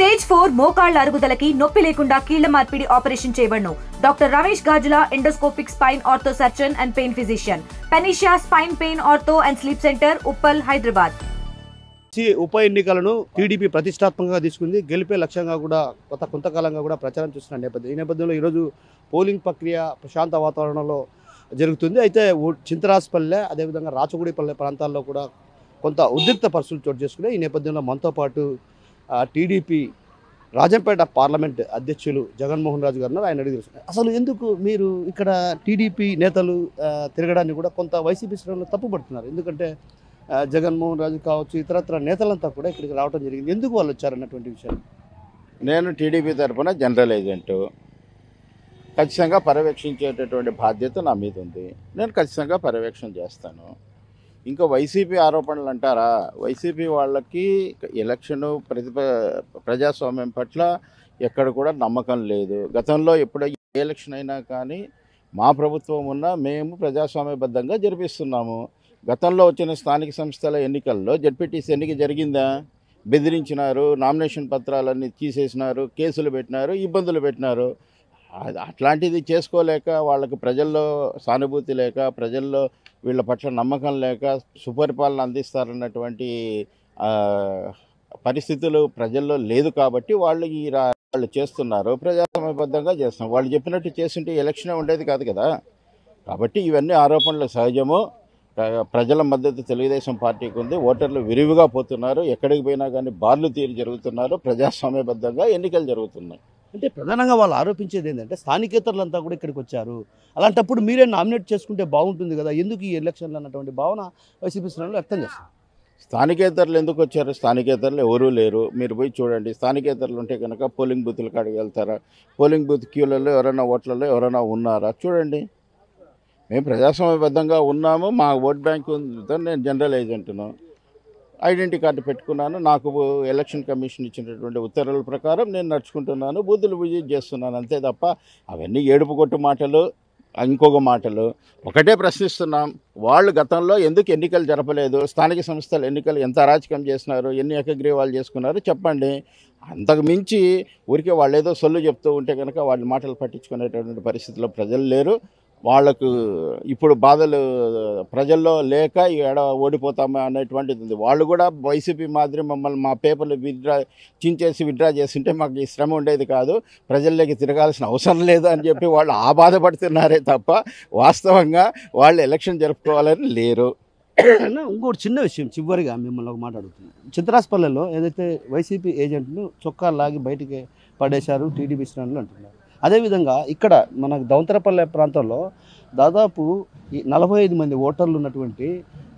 Stage 4 మోకాళ్ల అరుగుదలకి నొప్పి లేకుండా కీళ్ల మార్పిడి ఆపరేషన్ చేయబడును. Doctor Ramesh Gajula, endoscopic spine ortho surgeon and pain physician, panacea spine pain ortho and sleep centre, Uppal, Hyderabad. ఉప ఎన్నికలను టీడీపీ ప్రతిష్టాత్మకంగా తీసుకుంది. గెలిపే లక్ష్యంగా కూడా కొంతకాలంగా కూడా ప్రచారం చేస్తున్న నేపథ్యం. ఈ నేపథ్యంలో ఈరోజు పోలింగ్ ప్రక్రియ ప్రశాంత వాతావరణంలో జరుగుతుంది. అయితే చింతరాజపల్లె, అదేవిధంగా రాచగుడిపల్లె ప్రాంతాల్లో కూడా కొంత ఉద్రిక్త పరిస్థితులు చోటు చేసుకున్నాయి. ఈ నేపథ్యంలో మనతో పాటు టీడీపీ రాజంపేట పార్లమెంట్ అధ్యక్షులు జగన్మోహన్ రాజు గారు ఆయన అడిగి తెలుసుకున్నారు. అసలు ఎందుకు మీరు ఇక్కడ టీడీపీ నేతలు తిరగడాన్ని కూడా కొంత వైసీపీ శ్రేణులు తప్పుపడుతున్నారు? ఎందుకంటే జగన్మోహన్ రాజు కావచ్చు, ఇతరత్ర నేతలంతా కూడా ఇక్కడికి రావడం జరిగింది. ఎందుకు వాళ్ళు వచ్చారన్నటువంటి విషయం. నేను టీడీపీ తరఫున జనరల్ ఏజెంటు, ఖచ్చితంగా పర్యవేక్షించేటటువంటి బాధ్యత నా మీద ఉంది. నేను ఖచ్చితంగా పర్యవేక్షణ చేస్తాను. ఇంకా వైసీపీ ఆరోపణలు అంటారా? వైసీపీ వాళ్ళకి ఎలక్షను ప్రజాస్వామ్యం పట్ల ఎక్కడ కూడా నమ్మకం లేదు. గతంలో ఎప్పుడో ఏ ఎలక్షన్ అయినా కానీ మా ప్రభుత్వం ఉన్నా మేము ప్రజాస్వామ్యబద్ధంగా జరిపిస్తున్నాము. గతంలో వచ్చిన స్థానిక సంస్థల ఎన్నికల్లో జడ్పీటీసీ ఎన్నిక జరిగిందా? బెదిరించినారు, నామినేషన్ పత్రాలన్నీ తీసేసినారు, కేసులు పెట్టినారు, ఇబ్బందులు పెట్టినారు. అట్లాంటిది చేసుకోలేక, వాళ్ళకి ప్రజల్లో సానుభూతి లేక, ప్రజల్లో వీళ్ళ పట్ల నమ్మకం లేక సుపరిపాలన అందిస్తారన్నటువంటి పరిస్థితులు ప్రజల్లో లేదు కాబట్టి వాళ్ళు చేస్తున్నారు. ప్రజాస్వామ్యబద్ధంగా చేస్తున్నారు. వాళ్ళు చెప్పినట్టు చేస్తుంటే ఎలక్షనే ఉండేది కాదు కదా. కాబట్టి ఇవన్నీ ఆరోపణలు సహజము. ప్రజల మద్దతు తెలుగుదేశం పార్టీకి ఉంది. ఓటర్లు విరివిగా పోతున్నారు. ఎక్కడికి పోయినా కానీ బార్లు తీరి జరుగుతున్నారు. ప్రజాస్వామ్యబద్ధంగా ఎన్నికలు జరుగుతున్నాయి. అంటే ప్రధానంగా వాళ్ళు ఆరోపించేది ఏంటంటే స్థానికేతరులంతా కూడా ఇక్కడికి వచ్చారు. అలాంటప్పుడు మీరే నామినేట్ చేసుకుంటే బాగుంటుంది కదా, ఎందుకు ఈ ఎలక్షన్లు అన్నటువంటి భావన వైసీపీ శ్రేణులు వ్యక్తం చేస్తారు. స్థానికేతరులు ఎందుకు వచ్చారు? స్థానికేతరులు ఎవరూ లేరు. మీరు పోయి చూడండి. స్థానికేతరులు ఉంటే కనుక పోలింగ్ బూతుల కాడికి వెళ్తారా? పోలింగ్ బూత్ క్యూలలో ఎవరైనా ఓట్లలో ఎవరైనా ఉన్నారా? చూడండి. మేము ప్రజాస్వామ్యబద్ధంగా ఉన్నాము. మా ఓట్ బ్యాంక్ ఉందో. నేను జనరల్ ఏజెంట్ను, ఐడెంటిటీ కార్డు పెట్టుకున్నాను. నాకు ఎలక్షన్ కమిషన్ ఇచ్చినటువంటి ఉత్తర్వుల ప్రకారం నేను నడుచుకుంటున్నాను, బూతులు విజిట్ చేస్తున్నాను. అంతే తప్ప అవన్నీ ఏడుపు కొట్టు మాటలు, ఇంకొక మాటలు. ఒకటే ప్రశ్నిస్తున్నాం, వాళ్ళు గతంలో ఎందుకు ఎన్నికలు జరపలేదు? స్థానిక సంస్థల ఎన్నికలు ఎంత అరాచకం చేసినారు, ఎన్ని ఏకగ్రీవాలు చేసుకున్నారు చెప్పండి. అంతకు మించి ఊరికే వాళ్ళు ఏదో సొల్లు చెప్తూ ఉంటే కనుక వాళ్ళ మాటలు పట్టించుకునేటటువంటి పరిస్థితిలో ప్రజలు లేరు. వాళ్లకు ఇప్పుడు బాధలు ప్రజల్లో లేక ఓడిపోతామా అనేటువంటిది ఉంది. వాళ్ళు కూడా వైసీపీ మాదిరి మమ్మల్ని మా పేపర్లు విత్డ్రా చేస్తుంటే మాకు ఈ శ్రమ ఉండేది కాదు, ప్రజల్లోకి తిరగాల్సిన అవసరం లేదు అని చెప్పి వాళ్ళు బాధపడుతున్నారే తప్ప వాస్తవంగా వాళ్ళు ఎలక్షన్ జరుపుకోవాలని లేరు. ఇంకోటి చిన్న విషయం, చివరిగా మిమ్మల్ని ఒక మాట అడుగుతుంది. చింతరాజపల్లెలో ఏదైతే వైసీపీ ఏజెంట్ను చొక్కా లాగి బయటికి పడేశారు టీడీపీ శ్రేణులు అంటున్నారు. అదేవిధంగా ఇక్కడ మన దౌంతరపల్లె ప్రాంతంలో దాదాపు 45 మంది ఓటర్లు ఉన్నటువంటి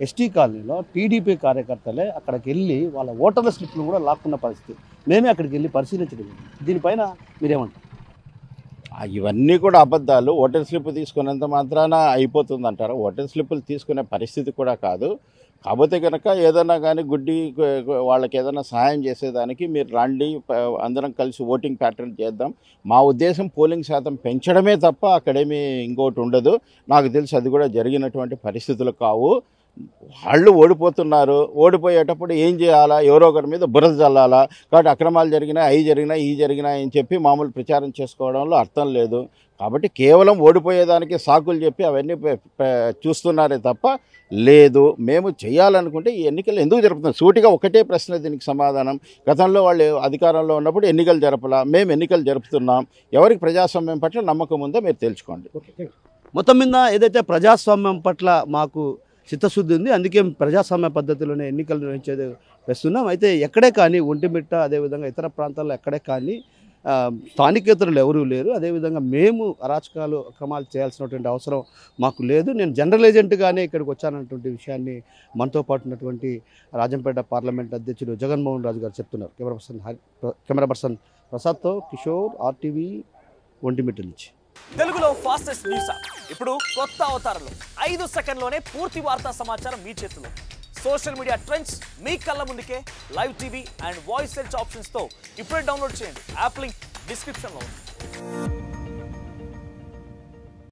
ఎస్టీ కాలనీలో టీడీపీ కార్యకర్తలే అక్కడికి వెళ్ళి వాళ్ళ ఓటర్ల స్లిప్లు కూడా లాక్కున్న పరిస్థితి. మేమే అక్కడికి వెళ్ళి పరిశీలించడం. దీనిపైన మీరేమంటారు? ఇవన్నీ కూడా అబద్ధాలు. ఓటర్ స్లిప్ తీసుకున్నంత మాత్రాన అయిపోతుందంటారా? ఓటర్ స్లిప్పులు తీసుకునే పరిస్థితి కూడా కాదు. కాకపోతే కనుక ఏదైనా కానీ గుడ్డి వాళ్ళకి ఏదైనా సహాయం చేసేదానికి మీరు రండి, అందరం కలిసి ఓటింగ్ ప్యాటర్న్ చేద్దాం. మా ఉద్దేశం పోలింగ్ శాతం పెంచడమే తప్ప అక్కడేమీ ఇంకోటి ఉండదు. నాకు తెలిసి అది కూడా జరిగినటువంటి పరిస్థితులు కావు. వాళ్ళు ఓడిపోతున్నారు. ఓడిపోయేటప్పుడు ఏం చేయాలా? ఎవరో ఒకరి మీద బురద చల్లాలా? కాబట్టి అక్రమాలు జరిగినాయి, అవి జరిగినాయి, ఈ జరిగినాయి అని చెప్పి మామూలు ప్రచారం చేసుకోవడంలో అర్థం లేదు. కాబట్టి కేవలం ఓడిపోయేదానికి సాకులు చెప్పి అవన్నీ చూస్తున్నారే తప్ప లేదు. మేము చేయాలనుకుంటే ఈ ఎన్నికలు ఎందుకు జరుపుతున్నాం? సూటిగా ఒకటే ప్రశ్న దీనికి సమాధానం. గతంలో వాళ్ళు అధికారంలో ఉన్నప్పుడు ఎన్నికలు జరపలా, మేము ఎన్నికలు జరుపుతున్నాం. ఎవరికి ప్రజాస్వామ్యం పట్ల నమ్మకం ఉందో మీరు తెలుసుకోండి. మొత్తం మీద ఏదైతే ప్రజాస్వామ్యం పట్ల మాకు చిత్తశుద్ధి ఉంది, అందుకే ప్రజాస్వామ్య పద్ధతిలోనే ఎన్నికలు నిర్వహించేది వేస్తున్నాం. అయితే ఎక్కడే కానీ ఒంటిమిట్ట, అదేవిధంగా ఇతర ప్రాంతాల్లో ఎక్కడే కానీ స్థానికేతరులు ఎవరూ లేరు. అదేవిధంగా మేము అరాచకాలు అక్రమాలు చేయాల్సినటువంటి అవసరం మాకు లేదు. నేను జనరల్ ఏజెంట్గానే ఇక్కడికి వచ్చానన్నటువంటి విషయాన్ని మనతో పాటు ఉన్నటువంటి రాజంపేట పార్లమెంట్ అధ్యక్షుడు జగన్మోహన్ రాజు గారు చెప్తున్నారు. కెమెరా పర్సన్ ప్రసాద్తో కిషోర్, RTV, ఒంటిమిట్ట నుంచి. తెలుగులో ఫాస్టెస్ట్ న్యూస్ ఇప్పుడు కొత్త అవతారంలో 5 సెకండ్లోనే పూర్తి వార్తా సమాచారం మీ చేతిలో. సోషల్ మీడియా ట్రెండ్స్ మీ కళ్ళ ముందుకే live TV and voice search options తో ఇప్పుడే డౌన్లోడ్ చేయండి. యాప్ లింక్ డిస్క్రిప్షన్ లో ఉంది.